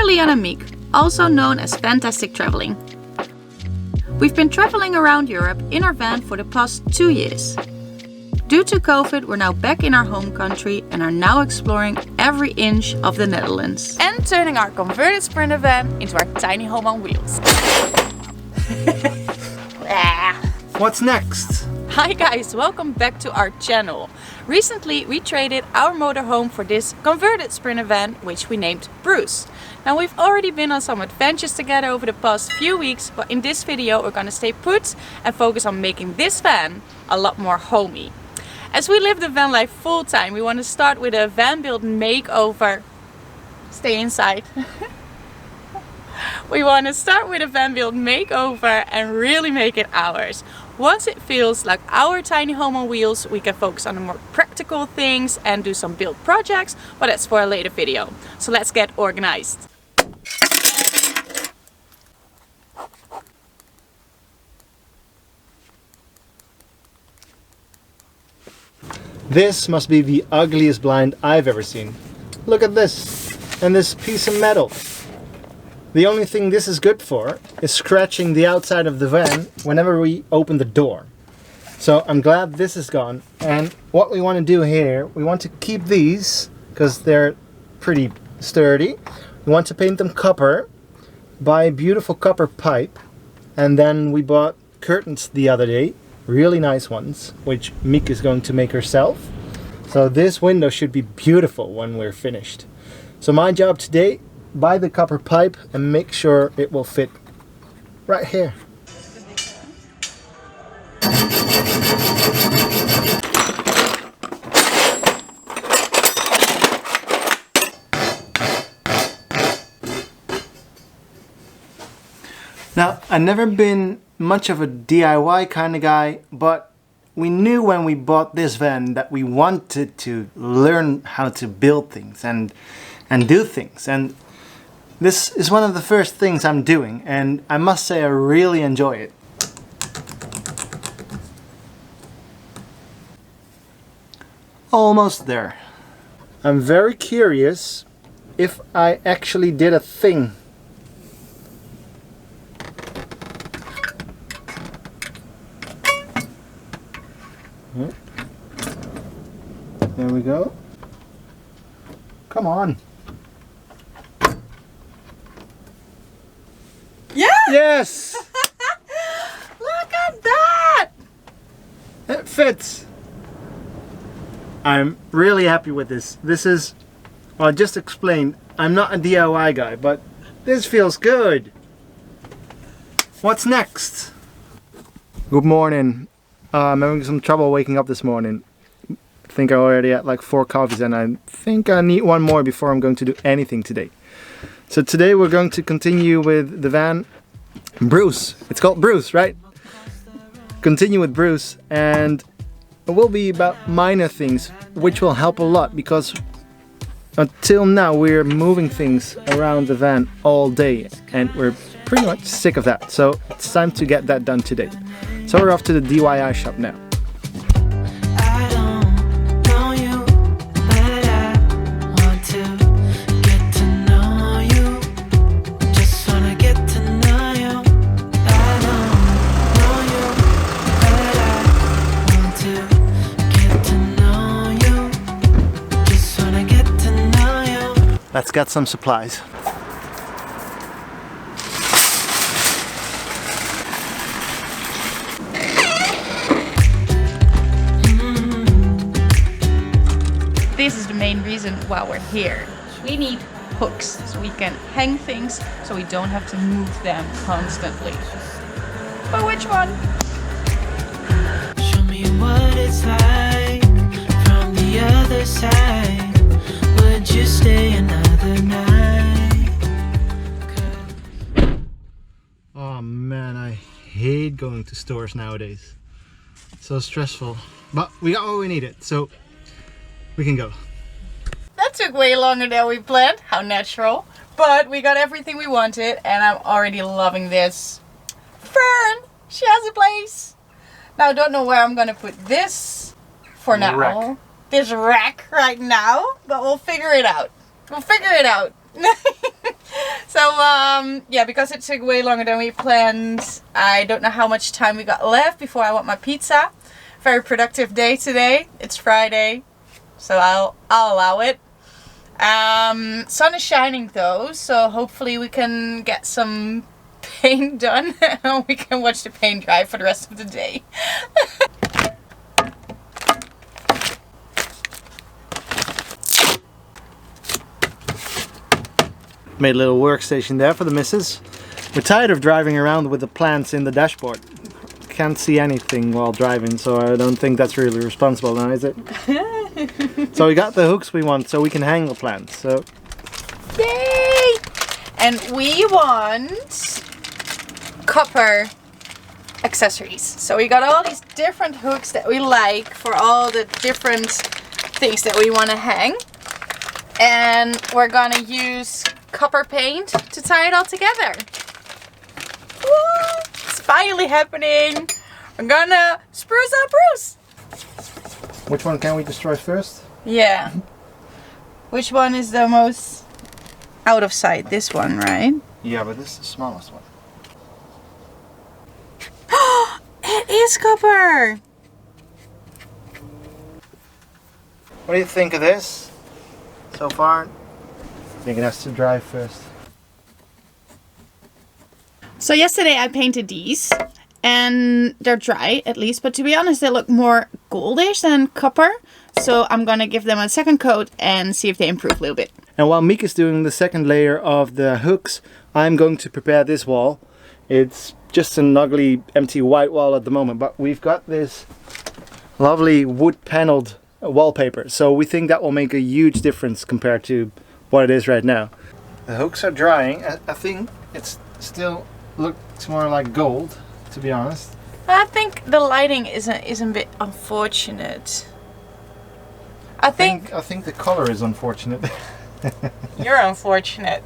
Leon and Monique, also known as Vantastic Traveling. We've been traveling around Europe in our van for the past 2 years. Due to COVID, we're now back in our home country and are now exploring every inch of the Netherlands. And turning our converted Sprinter van into our tiny home on wheels. What's next? Hi guys, welcome back to our channel. Recently we traded our motorhome for this converted Sprinter van, which we named Bruce. Now we've already been on some adventures together over the past few weeks, but in this video we're gonna stay put and focus on making this van a lot more homey. As we live the van life full time, we want to start with a van build makeover. Stay inside. We want to start with a van build makeover and really make it ours. Once it feels like our tiny home on wheels, we can focus on the more practical things and do some build projects, but that's for a later video. So let's get organized. This must be the ugliest blind I've ever seen. Look at this, and this piece of metal. The only thing this is good for is scratching the outside of the van whenever we open the door. So I'm glad this is gone. And what we want to do here, we want to keep these because they're pretty sturdy. We want to paint them copper, buy a beautiful copper pipe, and then we bought curtains the other day, really nice ones, which Miek is going to make herself. So this window should be beautiful when we're finished. So my job today, buy the copper pipe and make sure it will fit right here. Now, I've never been much of a DIY kind of guy, but we knew when we bought this van that we wanted to learn how to build things and do things. And this is one of the first things I'm doing, and I must say I really enjoy it. Almost there. I'm very curious if I actually did a thing. There we go. Come on. Yeah! Yes! Look at that! It fits. I'm really happy with this. This is, well, I just explained, I'm not a DIY guy, but this feels good. What's next? Good morning. I'm having some trouble waking up this morning. I think I already had like 4 coffees and I think I need one more before I'm going to do anything today. So today we're going to continue with the van Bruce. It's called Bruce, right? Continue with Bruce, and it will be about minor things which will help a lot because until now we're moving things around the van all day and we're pretty much sick of that. So it's time to get that done today. So we're off to the DIY shop now. Let's get some supplies. This is the main reason why we're here. We need hooks so we can hang things so we don't have to move them constantly. But which one? Show me what it's like from the other side. Would you stay another night? Oh man, I hate going to stores nowadays. So stressful. But we got what we needed, so we can go. That took way longer than we planned. How natural. But we got everything we wanted and I'm already loving this. Fern! She has a place! Now I don't know where I'm gonna put this for now. Rack. This rack right now, but we'll figure it out. We'll figure it out. yeah, because it took way longer than we planned, I don't know how much time we got left before I want my pizza. Very productive day today. It's Friday, so I'll allow it. Sun is shining though, so hopefully we can get some paint done and we can watch the paint dry for the rest of the day. Made a little workstation there for the missus. We're tired of driving around with the plants in the dashboard. Can't see anything while driving, so I don't think that's really responsible now, is it? So we got the hooks we want so we can hang the plants. So Yay! And we want copper accessories. So we got all these different hooks that we like for all the different things that we want to hang. And we're gonna use copper paint to tie it all together. Woo! It's finally happening. We're gonna spruce up Bruce. which one can we destroy first? Yeah. Which one is the most out of sight? This one, right? Yeah, but this is the smallest one. It is copper! What do you think of this so far? I think it has to dry first. So yesterday I painted these and they're dry at least, but to be honest they look more goldish than copper. So I'm gonna give them a second coat and see if they improve a little bit. And while Meek is doing the second layer of the hooks, I'm going to prepare this wall. It's just an ugly empty white wall at the moment, but we've got this lovely wood paneled wallpaper, so we think that will make a huge difference compared to what it is right now. The hooks are drying. I think it's still looks more like gold, to be honest. I think the lighting is a bit unfortunate. I think the color is unfortunate. you're unfortunate.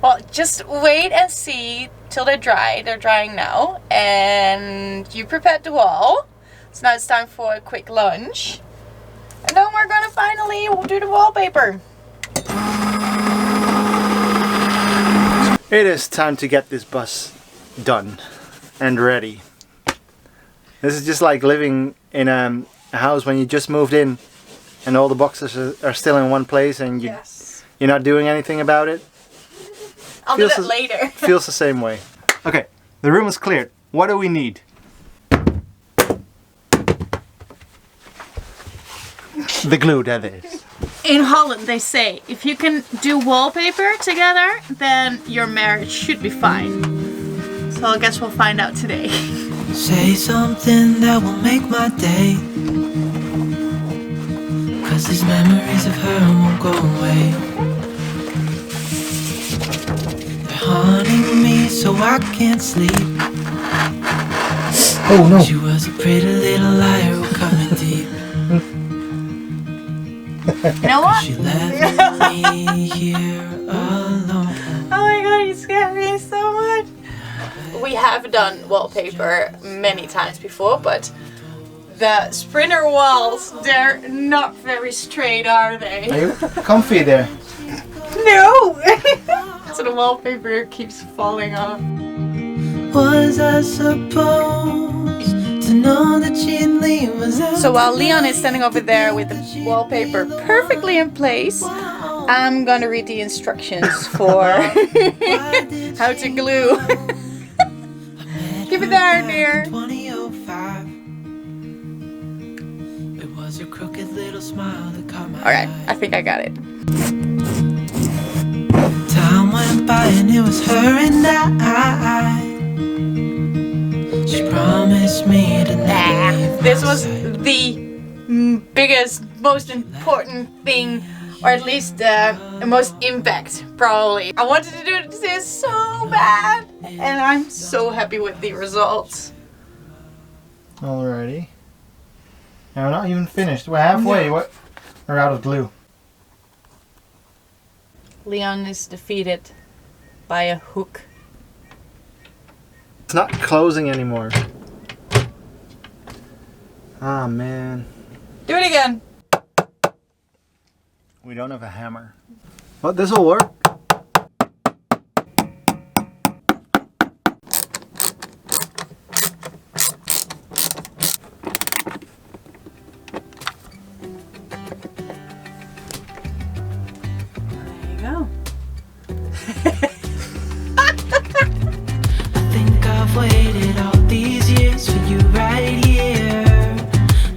Well, just wait and see till they're dry. They're drying now, and you prepared the wall. So now it's time for a quick lunch, and then we're gonna finally do the wallpaper. It is time to get this bus done and ready. This is just like living in a house when you just moved in and all the boxes are still in one place and you're not doing anything about it. I'll do that later. Feels the same way. Okay, the room is cleared. What do we need? The glue, that is. In Holland they say if you can do wallpaper together, then your marriage should be fine. So I guess we'll find out today. Say something that will make my day, 'cause these memories of her won't go away. They're haunting me so I can't sleep. Oh no. She was a pretty little liar who cut me deep. You know what? She left me here alone. Oh my god, you scared me so much. We have done wallpaper many times before, but the Sprinter walls, they're not very straight, are they? Are you comfy there? No! So the wallpaper keeps falling off. Was I supposed to know that she'd leave us out? So while Leon is standing over there with the wallpaper perfectly in place, I'm gonna read the instructions for how to glue. Keep it there, dear. 2005. It was your crooked little smile that caught my Alright, eye. I think I got it. Time went by and it was her and I. She promised me to never leave This my was side. the biggest, most important thing, or at least the most impact, probably. I wanted to do this so bad, and I'm so happy with the results. Alrighty. Now we're not even finished. We're halfway. No. What? We're out of glue. Leon is defeated by a hook. It's not closing anymore. Ah, man. Do it again. We don't have a hammer. But this will work. I think I've waited all these years for you right here.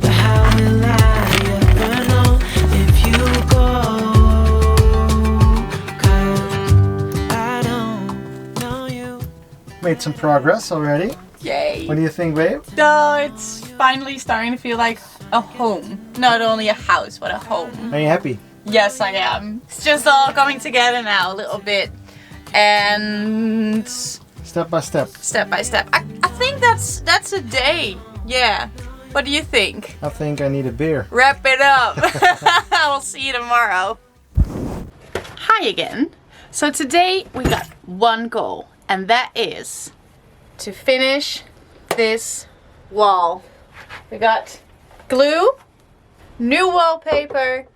But how will I ever know if you go? 'Cause I don't know you. Made some progress already. Yay. What do you think, babe? No, it's finally starting to feel like a home. Not only a house, but a home. Are you happy? Yes, I am. It's just all coming together now a little bit. And Step by step. step by step. I think that's a day. Yeah. What do you think? I think I need a beer. Wrap it up. I'll see you tomorrow. Hi again. So today we got one goal, and that is to finish this wall. We got glue, new wallpaper.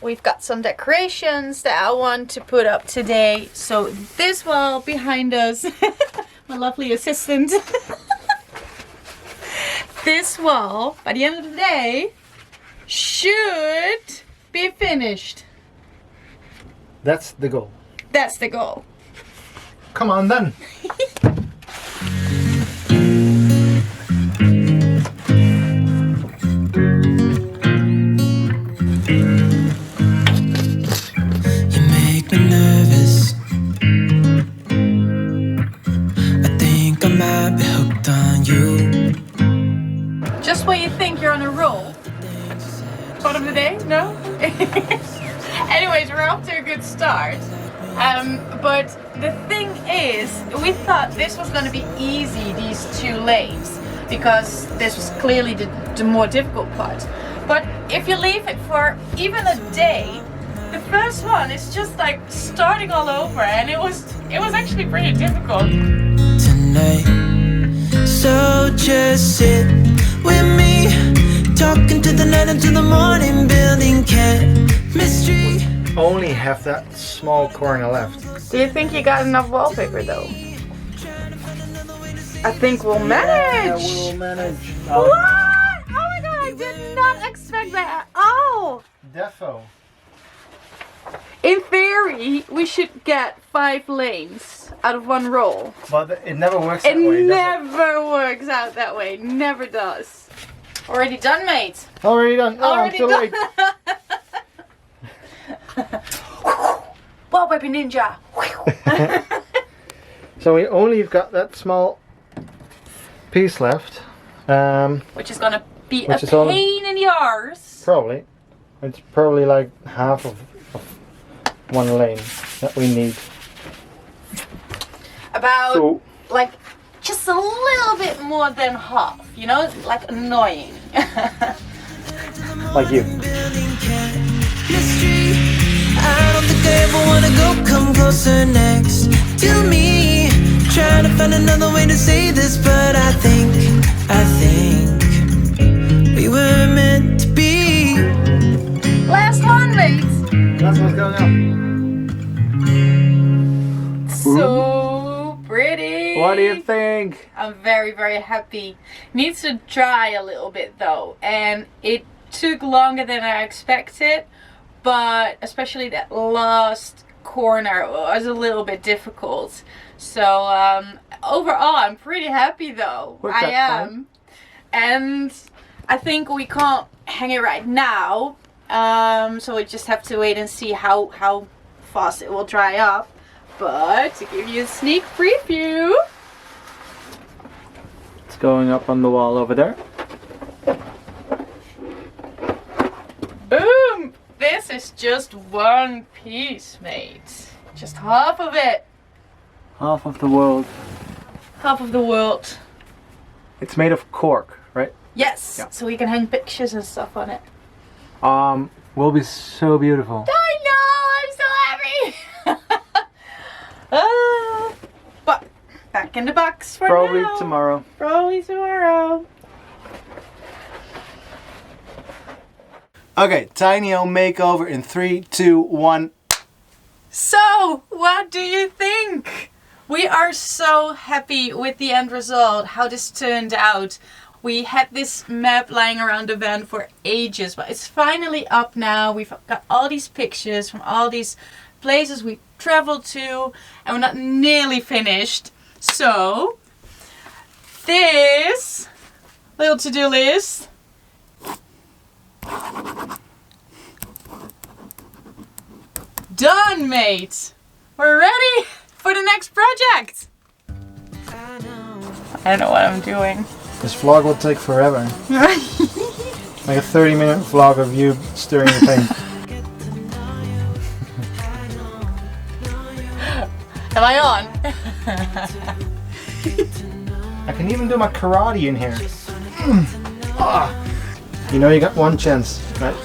We've got some decorations that I want to put up today. So this wall behind us, my lovely assistant. This wall, by the end of the day, should be finished. That's the goal. That's the goal. Come on then. You make me nervous. I think I might be hooked on you. Just when you think you're on a roll. Part of the day? No? Anyways, we're off to a good start. But the thing is, we thought this was going to be easy, these 2 lanes, because this was clearly the more difficult part. But if you leave it for even a day, the first one is just like starting all over, and it was actually pretty difficult. Tonight, so just sit with me, talking to the night until the morning, building chemistry. Only have that small corner left. Do you think you got enough wallpaper though? I think we'll manage. Yeah, we'll manage. What? Oh my god, I did not expect that at all. Defo. In theory, we should get 5 lanes out of one roll. But it never works that It way, does never works out that way. Never does. Already done, mate. it? Already done. Oh, Already I'm too done. late. Wallpaper ninja. So we only got that small piece left. Which is gonna be Which a is all- pain in the arse. Probably. It's probably like half of one lane that we need. About So like just a little bit more than half, you know, like annoying. like you. Building chemistry. I don't think I ever wanna go. Come closer next to me. Trying to find another way to say this, but I think we were meant to be. Last one, mate. That's what's going on. So pretty. What do you think? I'm very, very happy. Needs to dry a little bit though, and it took longer than I expected, but especially that last corner was a little bit difficult. So overall, I'm pretty happy though. Worked I out am. fine. And I think we can't hang it right now, so we just have to wait and see how fast it will dry up. But to give you a sneak preview, It's going up on the wall over there. boom! This is just one piece, mate. Just half of it. Half of the world. Half of the world. It's made of cork, right? Yes, Yeah. so we can hang pictures and stuff on it. Will be so beautiful. I know, I'm so happy! But back in the box for Probably now. tomorrow. Probably tomorrow. Okay, tiny home makeover in 3, 2, 1. So, what do you think? We are so happy with the end result, how this turned out. We had this map lying around the van for ages, but it's finally up now. We've got all these pictures from all these places we traveled to, and we're not nearly finished. So this little to-do list done, mate. We're ready for the next project. I don't know what I'm doing. This vlog will take forever. Like a 30-minute vlog of you stirring the paint. Am I on? I can even do my karate in here. Ah. You know you got one chance, right?